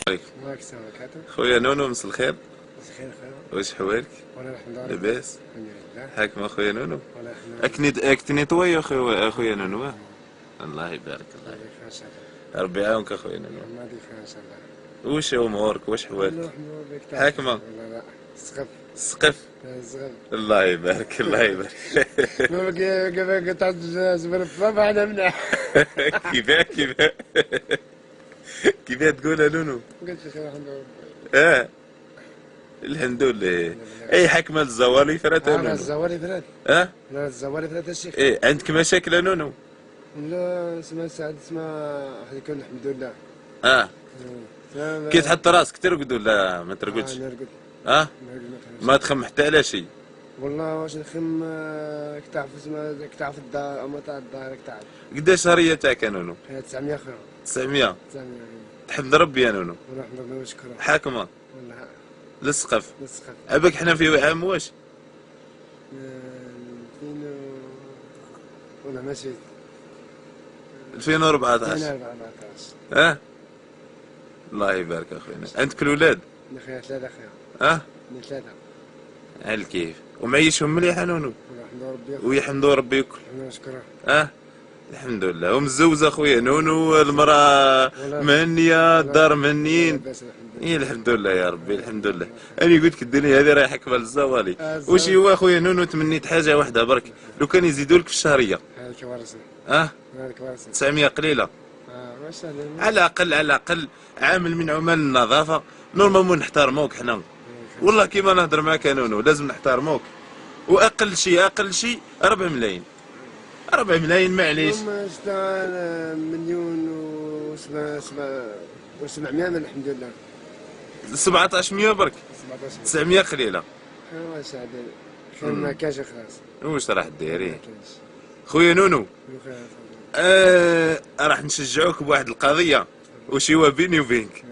عليكم. وعليكم السلام ورحمة الله. خويا نونو، مسا الخير. مسا الخير خويا. واش حوالك؟ والله الحمد لله. لاباس؟ الحمد لله. حاكم اخويا نونو. والله الحمد لله. راك تنيطوي اخويا نونو. الله يبارك الله الله يبارك. يخليك ان شاء الله. ربي يعاونك اخويا نونو. الله يخليك ان شاء الله. واش امورك؟ واش حوالك؟ الحمد لله. حاكمة؟ والله لا. سقف. السقف؟ السقف. الله يبارك الله يبارك. كيف قطعت زبر الطبع انا منح. كيفاه تقولها نونو؟ قلت يا اخي الحمد لله. الحمد لله. اي حكمة الزوالي فرات انا نونو. الزوالي فرات. لا الزوالي فرات الشيخ. عندك مشاكل يا نونو؟ لا اسمها سعد اسمها واحد يكون الحمد لله. كي تحط راسك ترقد ولا ما ترقدش؟ نرقد. اه ما تخم حتى على شيء؟ والله واش نخم كتعرف اسمها كتعرف الدار اما تاع الدار كتعرف. قداش شهرية تاعك يا نونو؟ 900 خويا. 900. 900. تحمد ربي يا نونو. والله الحمد لله ونشكره. حاكمة والله للسقف. للسقف. عباك حنا في عام واش؟ 2000 والله ماشي 2014. 2014. الله يبارك اخويا. عندك الولاد؟ خويا 3 خويا. 3. على الكيف. ومعيشهم مليح يا نونو؟ والله الحمد لله ربي. ويحمدوا ربي الكل. نشكره. الحمد لله. ومتزوج اخويا نونو، المراه مهنيه، الدار مهنيين. الحمد لله يا ربي الحمد لله. انا قلت لك الدنيا هذه رايحه كبر الزوالي. واش هو اخويا نونو تمنيت حاجه واحده برك، لو كان يزيدوا لك في الشهريه. هذيك ورثه. 900 قليله. ماشي على الاقل على الاقل عامل من عمال النظافه. نورمالمون نحترموك حنا، والله كيما نهضر معاك يا نونو لازم نحترموك. واقل شيء 4 ملايين. 4 ملايين معليش. هم مليون و700 من الحمد لله. 1700 برك. 900 قليله. واش هذا خير ما كاش خلاص. واش راح ديري خويا نونو؟ راح نشجعوك بواحد القضيه وشي هو بيني وبينك.